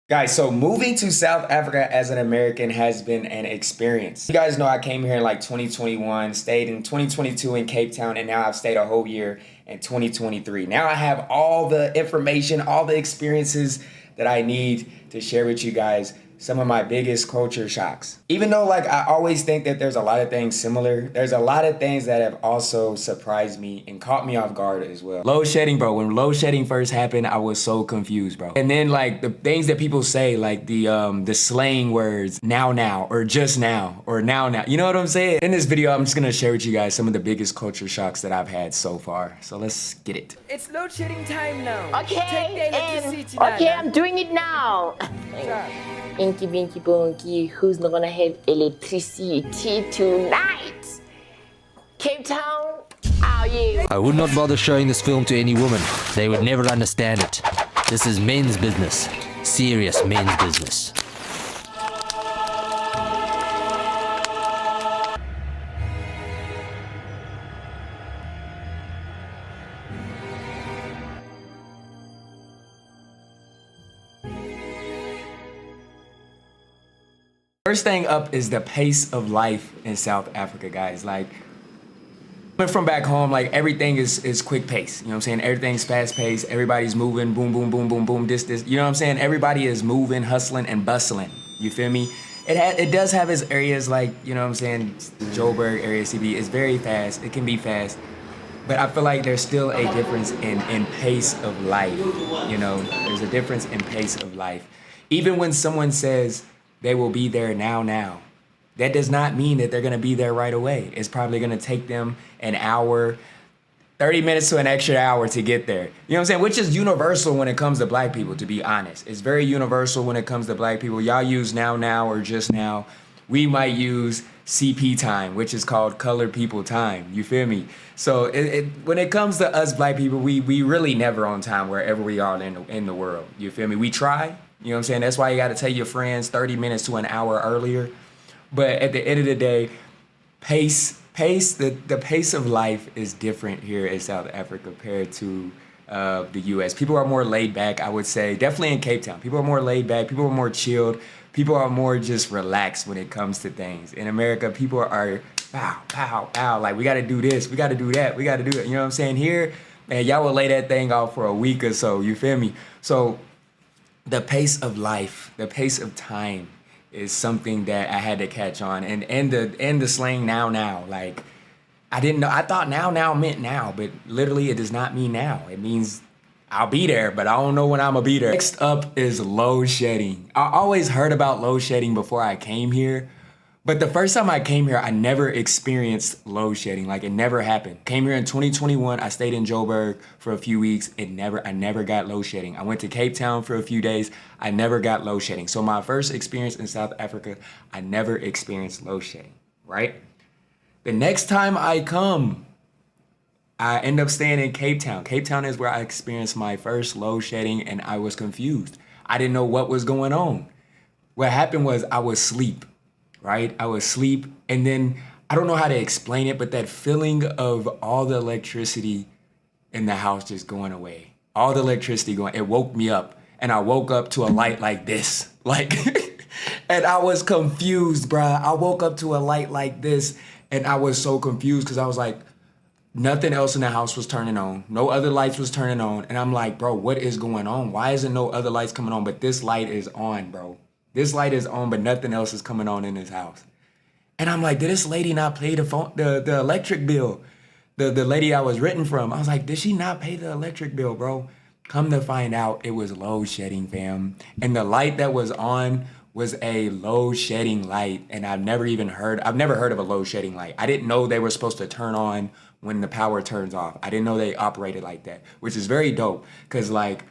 Guys, so moving to South Africa as an American has been an experience. You guys know I came here in like 2021, stayed in 2022 in Cape Town, and now I've stayed a whole year in 2023. Now I have all the information, all the experiences that I need to share with you guys some of my biggest culture shocks. Even though like I always think that there's a lot of things similar, there's a lot of things that have also surprised me and caught me off guard as well. Load shedding, bro. When load shedding first happened, I was so confused, bro. And then like the things that people say, like the slang words, now, or just now, or now. You know what I'm saying? In this video, I'm just gonna share with you guys some of the biggest culture shocks that I've had so far. So let's get it. It's load shedding time now. Okay, Take the electricity, okay, Nana. I'm doing it now. Sure. Inky Binky Bonky, who's not gonna have electricity tonight? Cape Town, are you? I would not bother showing this film to any woman. They would never understand it. This is men's business. Serious men's business. First thing up is the pace of life in South Africa, guys. Like, coming from back home, like everything is quick pace. You know what I'm saying? Everything's fast paced. Everybody's moving, boom, boom, boom, boom, boom, this. You know what I'm saying? Everybody is moving, hustling, and bustling. You feel me? It does have its areas like, you know what I'm saying, Joburg area, CB. It's very fast. It can be fast. But I feel like there's still a difference in pace of life. You know, there's a difference in pace of life. Even when someone says they will be there now, that does not mean that they're gonna be there right away. It's probably gonna take them an hour, 30 minutes to an extra hour to get there. You know what I'm saying? Which is universal when it comes to black people, to be honest. It's very universal when it comes to black people. Y'all use now or just now. We might use CP time, which is called colored people time. You feel me? So when it comes to us black people, we really never on time wherever we are in the world. You feel me? We try. You know what I'm saying? That's why you got to tell your friends 30 minutes to an hour earlier. But at the end of the day, the pace of life is different here in South Africa compared to the U.S. People are more laid back, I would say. Definitely in Cape Town. People are more laid back. People are more chilled. People are more just relaxed when it comes to things. In America, people are pow, pow, pow. Like, we got to do this. We got to do that. We got to do it. You know what I'm saying? Here, man, y'all will lay that thing off for a week or so. You feel me? So the pace of life, the pace of time is something that I had to catch on. And the slang now. Like, I didn't know. I thought now meant now, but literally it does not mean now. It means I'll be there, but I don't know when I'm gonna be there. Next up is load shedding. I always heard about load shedding before I came here, but the first time I came here, I never experienced load shedding. Like, it never happened. Came here in 2021. I stayed in Joburg for a few weeks. I never got load shedding. I went to Cape Town for a few days. I never got load shedding. So my first experience in South Africa, I never experienced load shedding, right? The next time I come, I end up staying in Cape Town. Cape Town is where I experienced my first load shedding, and I was confused. I didn't know what was going on. What happened was I was asleep. Right? I was asleep, and then I don't know how to explain it, but that feeling of all the electricity in the house just going away. All the electricity going, it woke me up, and I woke up to a light like this. Like, and I was confused, bruh. I woke up to a light like this, and I was so confused because I was like, nothing else in the house was turning on. No other lights was turning on. And I'm like, bro, what is going on? Why isn't no other lights coming on? But this light is on, bro. This light is on, but nothing else is coming on in this house. And I'm like, did this lady not pay the electric bill? The lady I was written from. I was like, did she not pay the electric bill, bro? Come to find out, it was load shedding, fam. And the light that was on was a load shedding light. And I've never heard of a load shedding light. I didn't know they were supposed to turn on when the power turns off. I didn't know they operated like that, which is very dope. Cause like,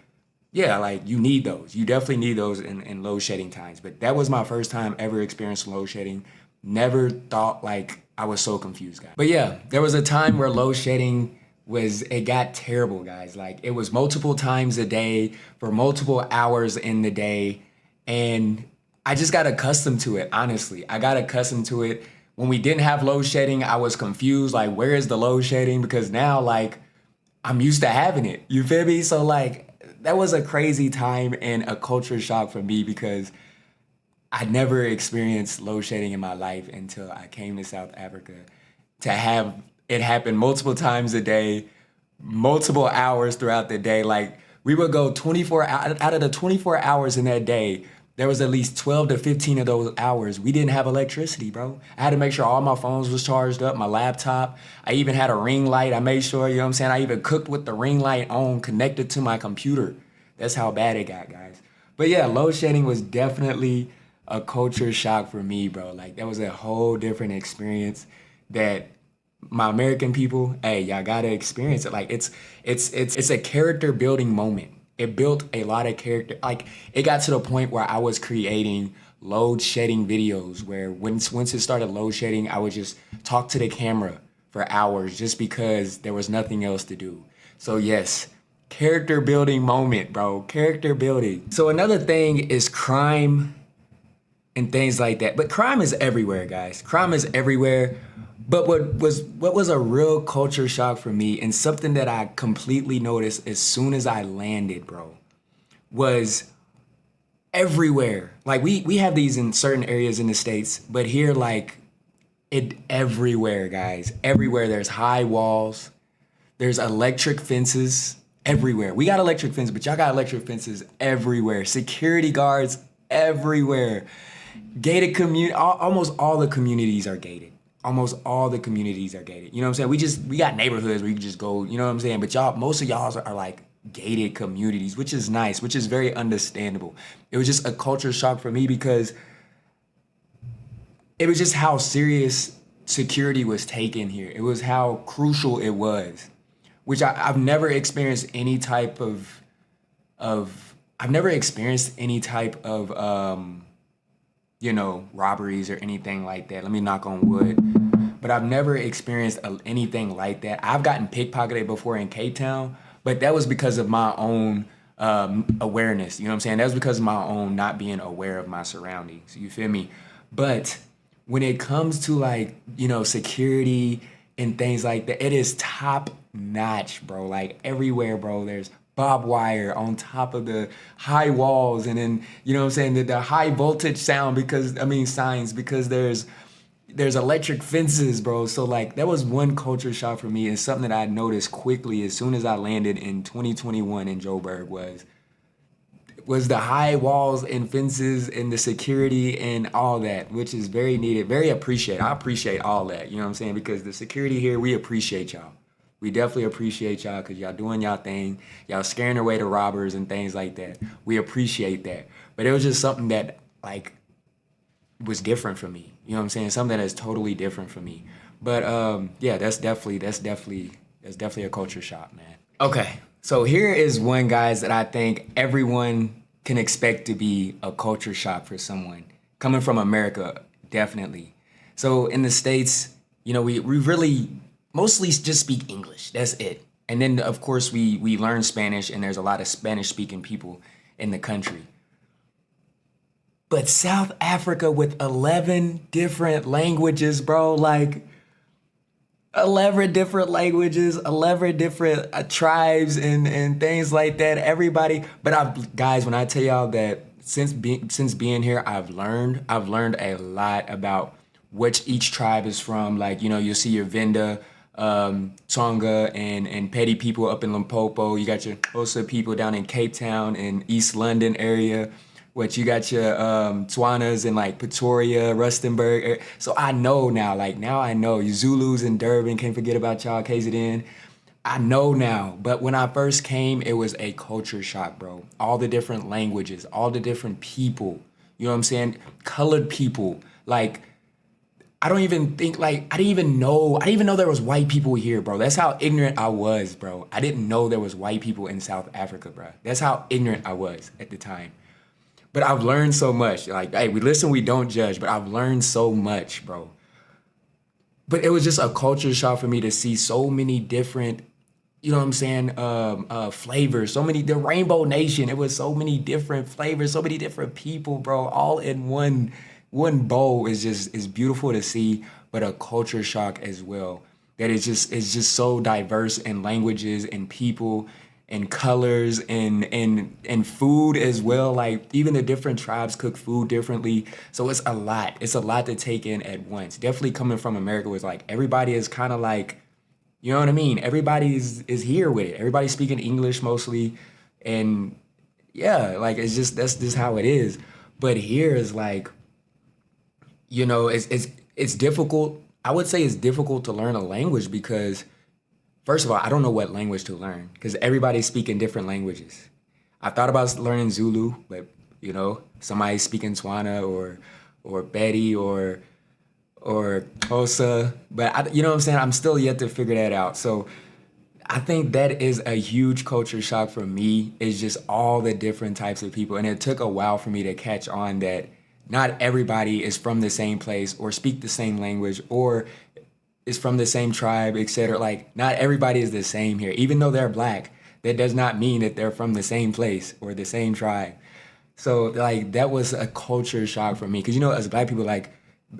yeah, like you need those. You definitely need those in load shedding times. But that was my first time ever experiencing load shedding. Never thought, like, I was so confused, guys. But yeah, there was a time where load shedding it got terrible, guys. Like, it was multiple times a day for multiple hours in the day. And I just got accustomed to it, honestly. I got accustomed to it. When we didn't have load shedding, I was confused, like, where is the load shedding? Because now, like, I'm used to having it. You feel me? So, like, that was a crazy time and a culture shock for me because I never experienced load shedding in my life until I came to South Africa. To have it happen multiple times a day, multiple hours throughout the day. Like we would go 24 out of the 24 hours in that day, there was at least 12 to 15 of those hours we didn't have electricity, bro. I had to make sure all my phones was charged up, my laptop. I even had a ring light. I made sure, you know what I'm saying? I even cooked with the ring light on, connected to my computer. That's how bad it got, guys. But yeah, load shedding was definitely a culture shock for me, bro. Like that was a whole different experience that my American people, hey, y'all gotta experience it. Like it's a character building moment. It built a lot of character. Like it got to the point where I was creating load shedding videos where once it started load shedding, I would just talk to the camera for hours just because there was nothing else to do. So yes, character building moment, bro. Character building. So another thing is crime and things like that. But crime is everywhere, guys. Crime is everywhere. But what was a real culture shock for me and something that I completely noticed as soon as I landed, bro, was everywhere. Like we have these in certain areas in the States, but here like it everywhere, guys. Everywhere there's high walls, there's electric fences everywhere. We got electric fences, but y'all got electric fences everywhere. Security guards everywhere. Gated almost all the communities are gated. Almost all the communities are gated. You know what I'm saying? We got neighborhoods where you can just go, you know what I'm saying? But most of y'all are like gated communities, which is nice, which is very understandable. It was just a culture shock for me because it was just how serious security was taken here. It was how crucial it was, which I've never experienced any type of robberies or anything like that. Let me knock on wood. But I've never experienced anything like that. I've gotten pickpocketed before in Cape Town, but that was because of my own awareness. You know what I'm saying? That was because of my own not being aware of my surroundings. You feel me? But when it comes to like, security and things like that, it is top notch, bro. Like everywhere, bro, there's barbed wire on top of the high walls, and then the high voltage signs because there's electric fences, bro. So like that was one culture shock for me, and something that I noticed quickly as soon as I landed in 2021 in Joburg was the high walls and fences and the security and all that, which is very needed, very appreciated. I appreciate all that, you know what I'm saying? Because the security here, we appreciate y'all. We definitely appreciate y'all because y'all doing y'all thing. Y'all scaring away the robbers and things like that. We appreciate that. But it was just something that like was different for me. You know what I'm saying? Something that is totally different for me. But yeah, that's definitely a culture shock, man. Okay, so here is one, guys, that I think everyone can expect to be a culture shock for someone coming from America, definitely. So in the States, we really mostly just speak English. That's it. And then, of course, we learn Spanish, and there's a lot of Spanish-speaking people in the country. But South Africa with 11 different languages, bro, like 11 different languages, 11 different tribes and things like that. Everybody. But guys, when I tell y'all that since being here, I've learned a lot about which each tribe is from. Like, you'll see your Venda, Tonga and Petty people up in Limpopo. You got your Xhosa people down in Cape Town and East London area. You got your Tswanas in like Pretoria, Rustenburg. So I know now, I know. You Zulus in Durban, can't forget about y'all, KZN. I know now. But when I first came, it was a culture shock, bro. All the different languages, all the different people. You know what I'm saying? Colored people. Like, I didn't even know there was white people here, bro. That's how ignorant I was, bro. I didn't know there was white people in South Africa, bro. That's how ignorant I was at the time. But I've learned so much. Like, hey, we listen, we don't judge, but I've learned so much, bro. But it was just a culture shock for me to see so many different, flavors, the Rainbow Nation. It was so many different flavors, so many different people, bro, all in one bowl is beautiful to see, but a culture shock as well. That it's just so diverse in languages and people and colors and food as well. Like even the different tribes cook food differently. So it's a lot. It's a lot to take in at once. Definitely coming from America was like everybody is kind of like, you know what I mean? Everybody is here with it. Everybody's speaking English mostly. And yeah, like that's just how it is. But here is like, you know, it's difficult. I would say it's difficult to learn a language because first of all, I don't know what language to learn because everybody's speaking different languages. I thought about learning Zulu, but you know, somebody's speaking Tswana or Betty or Xhosa, but you know what I'm saying? I'm still yet to figure that out. So I think that is a huge culture shock for me, is just all the different types of people. And it took a while for me to catch on that not everybody is from the same place or speak the same language or is from the same tribe, etc. Like not everybody is the same here. Even though they're black, that does not mean that they're from the same place or the same tribe. So like that was a culture shock for me. Cause you know, as black people, like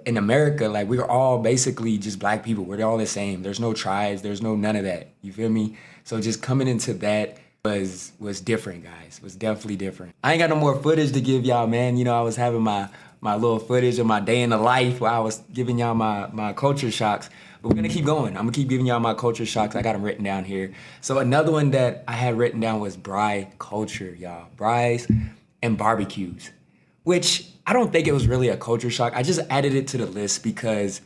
in America, like we're all basically just black people. We're all the same. There's no tribes. There's no none of that. You feel me? So just coming into that was different, guys. Was definitely different. I ain't got no more footage to give y'all, man. You know, I was having my little footage of my day in the life where I was giving y'all my culture shocks. But we're gonna keep going. I'm gonna keep giving y'all my culture shocks. I got them written down here. So another one that I had written down was Braai culture, y'all. Braais and barbecues, which I don't think it was really a culture shock. I just added it to the list because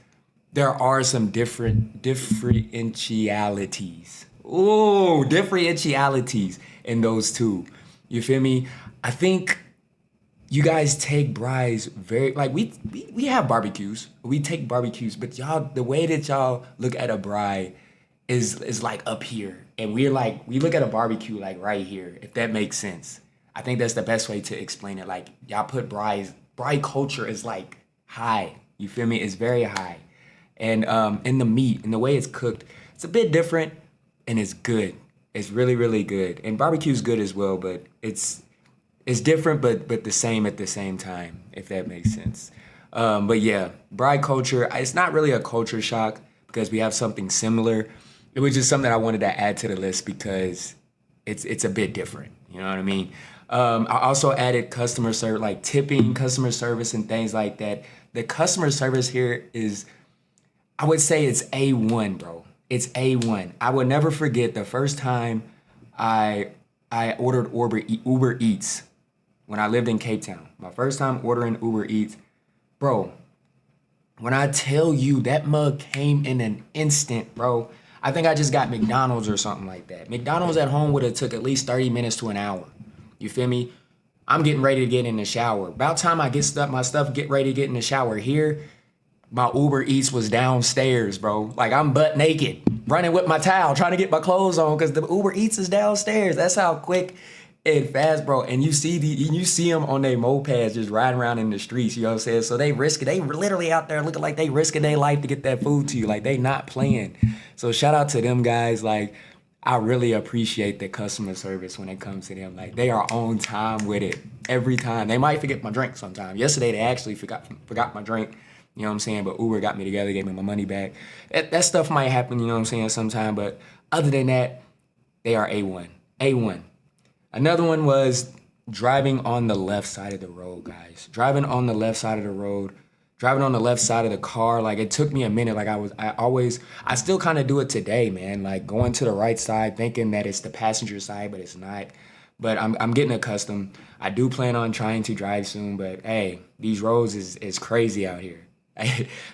there are some differentialities. Ooh, differentialities in those two. You feel me? I think you guys take braais very, like we have barbecues. We take barbecues, but y'all, the way that y'all look at a braai is like up here. And we look at a barbecue like right here, if that makes sense. I think that's the best way to explain it. Like y'all put braai culture is like high. You feel me? It's very high. And in the meat and the way it's cooked, it's a bit different and it's good. It's really, really good. And barbecue's good as well, but it's different but the same at the same time, if that makes sense. But yeah, braai culture, it's not really a culture shock because we have something similar. It was just something I wanted to add to the list because it's a bit different. You know what I mean? I also added customer service, like tipping, customer service, and things like that. The customer service here is, I would say it's A1, bro. It's A1. I would never forget the first time I ordered Uber Eats when I lived in Cape Town. My first time ordering Uber Eats, bro. When I tell you that mug came in an instant, bro. I think I just got McDonald's or something like that. McDonald's at home would have took at least 30 minutes to an hour. You feel me? I'm getting ready to get in the shower. About time I get ready to get in the shower here, my Uber Eats was downstairs, bro. Like I'm butt naked, running with my towel, trying to get my clothes on because the Uber Eats is downstairs. That's how quick and fast, bro. And you see them on their mopeds just riding around in the streets, you know what I'm saying? So they literally out there looking like they risking their life to get that food to you. Like they not playing. So shout out to them guys. Like I really appreciate the customer service when it comes to them. Like they are on time with it every time. They might forget my drink sometime. Yesterday they actually forgot my drink. You know what I'm saying? But Uber got me together, gave me my money back. That stuff might happen, you know what I'm saying, sometime. But other than that, they are A1. A1. Another one was driving on the left side of the road, guys. Driving on the left side of the road. Driving on the left side of the car. Like it took me a minute. Like I still kind of do it today, man. Like going to the right side, thinking that it's the passenger side, but it's not. But I'm getting accustomed. I do plan on trying to drive soon, but hey, these roads is crazy out here.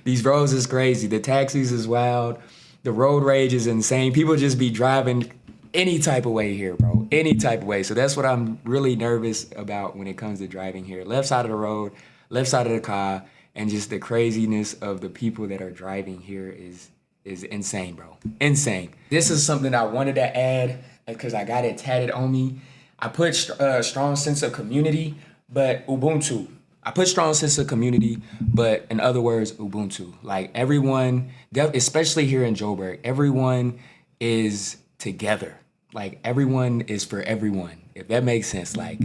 These roads is crazy. The taxis is wild. The road rage is insane. People just be driving any type of way here, bro. Any type of way. So that's what I'm really nervous about when it comes to driving here. Left side of the road, left side of the car, and just the craziness of the people that are driving here is insane, bro. Insane. This is something I wanted to add because I got it tatted on me. I put strong sense of community, but Ubuntu. I put strong sense of community, but in other words, Ubuntu. Like everyone, especially here in Joburg, everyone is together. Like everyone is for everyone, if that makes sense. Like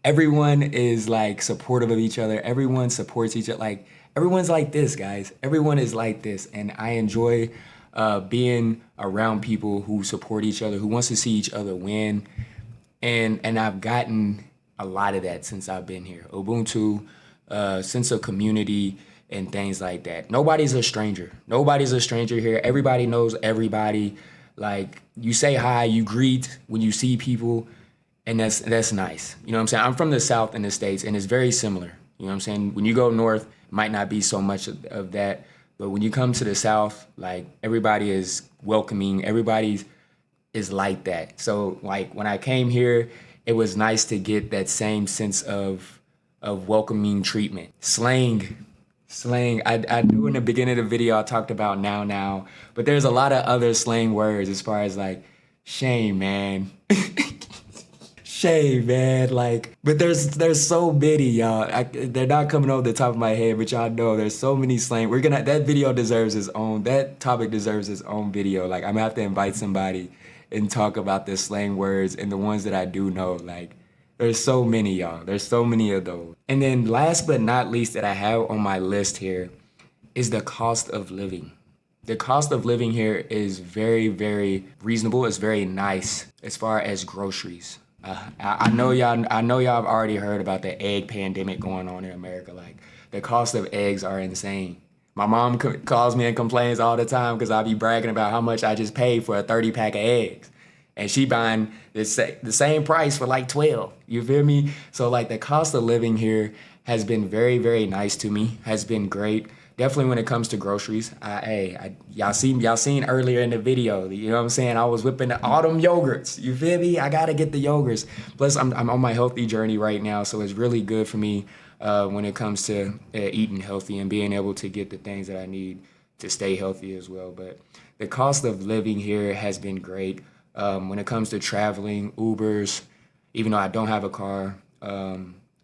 everyone is like supportive of each other. Everyone supports each other. Like everyone's like this, guys. Everyone is like this. And I enjoy being around people who support each other, who wants to see each other win. And I've gotten a lot of that since I've been here. Ubuntu, sense of community, and things like that. Nobody's a stranger. Nobody's a stranger here. Everybody knows everybody. Like, you say hi, you greet when you see people, and that's nice. You know what I'm saying? I'm from the South in the States, and it's very similar. You know what I'm saying? When you go north, it might not be so much of that. But when you come to the South, like, everybody is welcoming. Everybody is like that. So, like, when I came here, it was nice to get that same sense of welcoming treatment. Slang. I knew in the beginning of the video I talked about now, but there's a lot of other slang words as far as like shame, man. Shame, man. Like, but there's so many, y'all. They're not coming off the top of my head, but y'all know there's so many slang. That video deserves its own. That topic deserves its own video. Like, I'm gonna have to invite somebody and talk about the slang words and the ones that I do know. Like, there's so many, y'all. There's so many of those. And then last but not least that I have on my list here is the cost of living. The cost of living here is very, very reasonable. It's very nice as far as groceries. I know y'all have already heard about the egg pandemic going on in America. Like, the cost of eggs are insane. My mom calls me and complains all the time because I be bragging about how much I just paid for a 30-pack of eggs. And she buying the same price for like 12. You feel me? So, like, the cost of living here has been very, very nice to me. Has been great. Definitely when it comes to groceries. Y'all seen earlier in the video. You know what I'm saying? I was whipping all them yogurts. You feel me? I gotta get the yogurts. Plus, I'm on my healthy journey right now, so it's really good for me when it comes to eating healthy and being able to get the things that I need to stay healthy as well. But the cost of living here has been great. When it comes to traveling, Ubers, even though I don't have a car,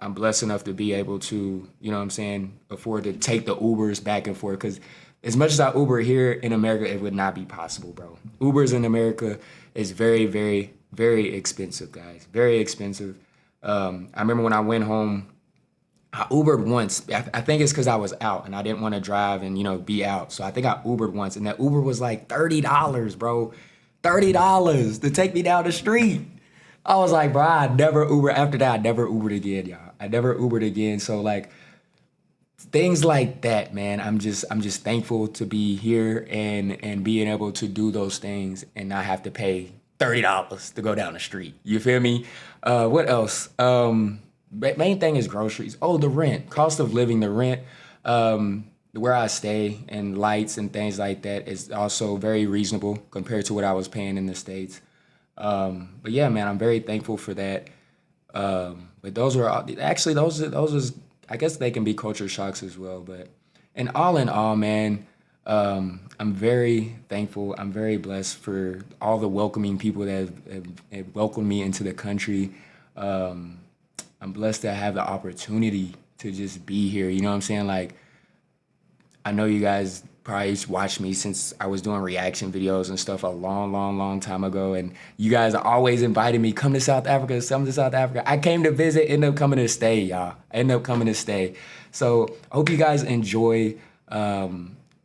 I'm blessed enough to be able to, you know what I'm saying, afford to take the Ubers back and forth. Because as much as I Uber here in America, it would not be possible, bro. Ubers in America is very, very, very expensive, guys. Very expensive. I remember when I went home, I Ubered once. I think it's because I was out and I didn't want to drive and, be out. So I think I Ubered once, and that Uber was like $30, bro. $30 to take me down the street. I was like, bro, I never Uber. After that, I never Ubered again, y'all. I never Ubered again. So, like, things like that, man. I'm just thankful to be here and being able to do those things and not have to pay $30 to go down the street. You feel me? What else? Main thing is groceries. Oh, the rent, cost of living, the rent. Where I stay and lights and things like that is also very reasonable compared to what I was paying in the States. But yeah, man, I'm very thankful for that. But those is, I guess they can be culture shocks as well. But and all in all, man, I'm very thankful. I'm very blessed for all the welcoming people that have welcomed me into the country. I'm blessed to have the opportunity to just be here. You know what I'm saying? Like, I know you guys probably watched me since I was doing reaction videos and stuff a long time ago. And you guys always invited me, come to South Africa, come to South Africa. I came to visit, ended up coming to stay, y'all. I ended up coming to stay. So I hope you guys enjoy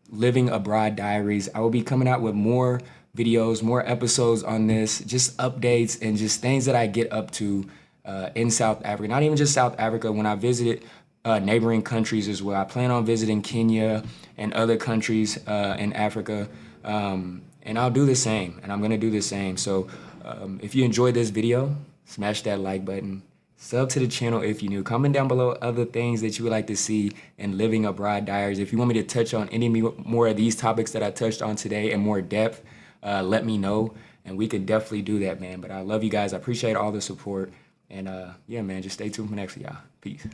Living Abroad Diaries. I will be coming out with more videos, more episodes on this, just updates and just things that I get up to in South Africa. Not even just South Africa. When I visited neighboring countries as well. I plan on visiting Kenya and other countries in Africa, and I'll do the same, and I'm gonna do the same. So if you enjoyed this video, smash that like button, sub to the channel if you're new, comment down below other things that you would like to see in Living Abroad Diaries. If you want me to touch on any more of these topics that I touched on today in more depth, let me know, and we could definitely do that, man. But I love you guys. I appreciate all the support, and yeah, man, just stay tuned for next, y'all. Peace.